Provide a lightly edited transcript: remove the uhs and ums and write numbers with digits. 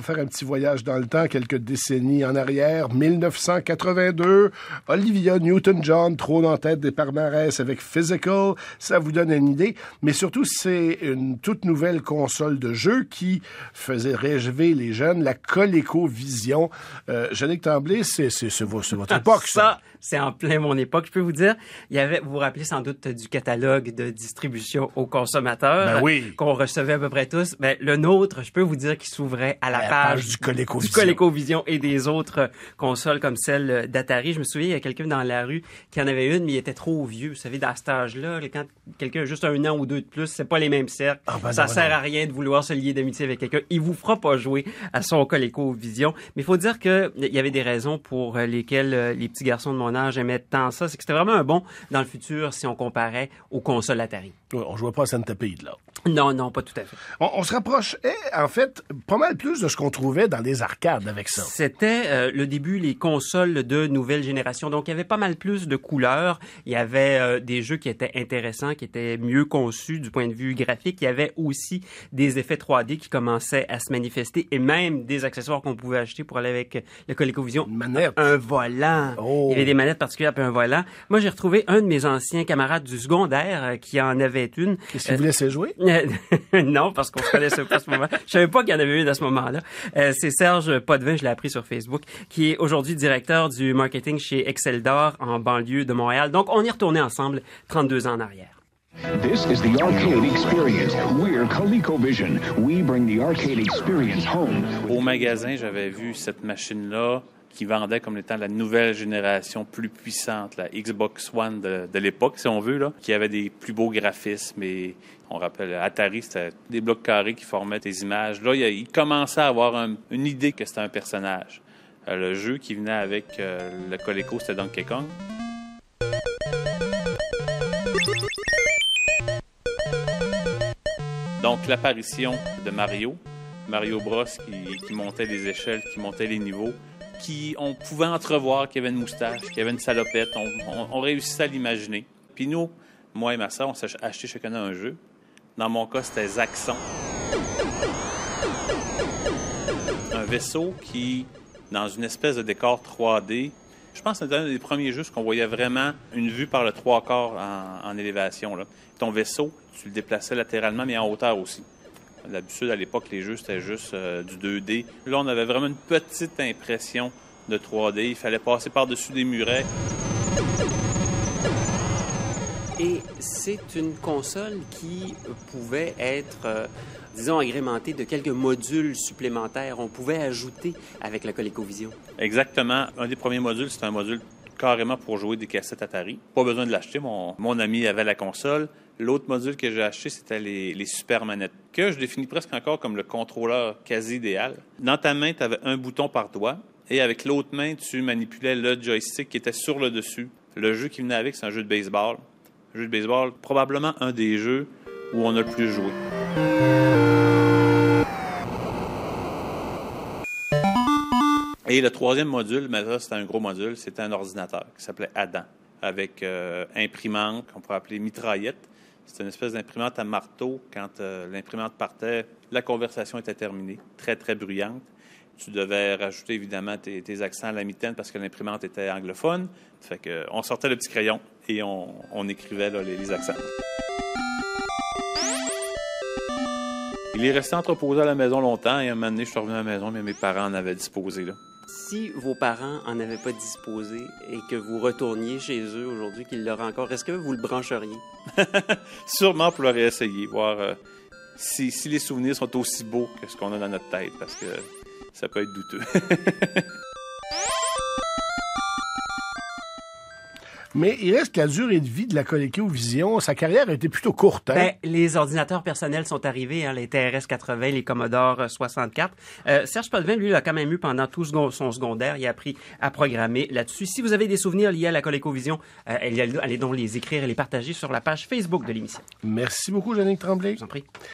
faire un petit voyage dans le temps, quelques décennies en arrière. 1982, Olivia Newton-John trône en tête des palmarès avec Physical. Ça vous donne une idée. Mais surtout, c'est une toute nouvelle console de jeu qui faisait rêver les jeunes, la ColecoVision. Jannick Tremblay, c'est votre époque, ça. C'est en plein mon époque, je peux vous dire. Vous vous rappelez sans doute du catalogue de distribution aux consommateurs qu'on recevait à peu près tous. Ben, le nôtre, je peux vous dire qu'il s'ouvrait à la page du ColecoVision. Du ColecoVision et des autres consoles comme celle d'Atari. Je me souviens, il y a quelqu'un dans la rue qui en avait une, mais il était trop vieux. Vous savez, dans cet âge-là, quand quelqu'un a juste 1 an ou 2 de plus, c'est pas les mêmes cercles. Ça sert à rien de vouloir se lier d'amitié avec quelqu'un. Il vous fera pas jouer à son ColecoVision. Mais il faut dire que il y avait des raisons pour lesquelles les petits garçons de mon âge aimaient tant ça. C'est que c'était vraiment un bon dans le futur si on comparait aux consoles Atari. Oui, on jouait pas à Centipede, là. Non, pas tout à fait. On se rapprochait, en fait, pas mal plus de ce qu'on trouvait dans les arcades avec ça. C'était le début, les consoles de nouvelle génération. Donc, il y avait pas mal plus de couleurs. Il y avait des jeux qui étaient intéressants, qui étaient mieux conçus du point de vue graphique. Il y avait aussi des effets 3D qui commençaient à se manifester et même des accessoires qu'on pouvait acheter pour aller avec le ColecoVision. Une manette. Un volant. Oh. Il y avait des manettes particulières puis un volant. Moi, j'ai retrouvé un de mes anciens camarades du secondaire qui en avait une. Qu'est-ce qu'il vous laissait jouer? Non, parce qu'on se connaissait pas à ce moment. Je savais pas qu'il y en avait une à ce moment-là. C'est Serge Potvin, je l'ai appris sur Facebook, qui est aujourd'hui directeur du marketing chez Exceldor en banlieue de Montréal. Donc, on y retournait ensemble 32 ans en arrière. This is the arcade experience. We're ColecoVision. We bring the arcade experience home. Au magasin, j'avais vu cette machine-là qui vendait comme étant la nouvelle génération plus puissante, la Xbox One de l'époque, si on veut, là, qui avait des plus beaux graphismes. Et on rappelle, Atari, c'était des blocs carrés qui formaient des images. Là, il commençait à avoir une idée que c'était un personnage. Le jeu qui venait avec le Coleco, c'était Donkey Kong. Donc, l'apparition de Mario Bros qui montait les échelles, qui montait les niveaux, on pouvait entrevoir qu'il y avait une moustache, qu'il y avait une salopette. On réussissait à l'imaginer. Puis nous, moi et ma sœur, on s'est acheté chacun un jeu. Dans mon cas, c'était Zaxxon. Un vaisseau qui, dans une espèce de décor 3D, je pense que c'était un des premiers jeux qu'on voyait vraiment une vue par le 3/4 en élévation. Là. Ton vaisseau, tu le déplaçais latéralement, mais en hauteur aussi. D'habitude, à l'époque, les jeux, c'était juste du 2D. Là, on avait vraiment une petite impression de 3D. Il fallait passer par-dessus des murets. Et c'est une console qui pouvait être, disons, agrémentée de quelques modules supplémentaires. On pouvait ajouter avec la ColecoVision. Exactement. Un des premiers modules, c'était un module carrément pour jouer des cassettes Atari. Pas besoin de l'acheter. Mon ami avait la console. L'autre module que j'ai acheté, c'était les super manettes, que je définis presque encore comme le contrôleur quasi idéal. Dans ta main, tu avais un bouton par doigt, et avec l'autre main, tu manipulais le joystick qui était sur le dessus. Le jeu qui venait avec, c'est un jeu de baseball. Un jeu de baseball, probablement un des jeux où on a le plus joué. Et le troisième module, mais là, c'était un gros module, c'était un ordinateur qui s'appelait Adam, avec imprimante, qu'on pourrait appeler mitraillette. C'était une espèce d'imprimante à marteau. Quand l'imprimante partait, la conversation était terminée, très, très bruyante. Tu devais rajouter, évidemment, tes accents à la mitaine parce que l'imprimante était anglophone. Fait qu'on sortait le petit crayon et on écrivait là, les accents. Il est resté entreposé à la maison longtemps et un moment donné, je suis revenu à la maison, mais mes parents en avaient disposé, là. Si vos parents en avaient pas disposé et que vous retourniez chez eux aujourd'hui, qu'ils l'auraient encore, est-ce que vous le brancheriez? Sûrement pour le réessayer, voir si les souvenirs sont aussi beaux que ce qu'on a dans notre tête, parce que ça peut être douteux. Mais il reste que la durée de vie de la ColecoVision, sa carrière a été plutôt courte. Hein? Ben, les ordinateurs personnels sont arrivés, hein, les TRS-80, les Commodore 64. Serge Potvin, lui, l'a quand même eu pendant tout son secondaire. Il a appris à programmer là-dessus. Si vous avez des souvenirs liés à la ColecoVision, allez donc les écrire et les partager sur la page Facebook de l'émission. Merci beaucoup, Jannick Tremblay. Je vous en prie.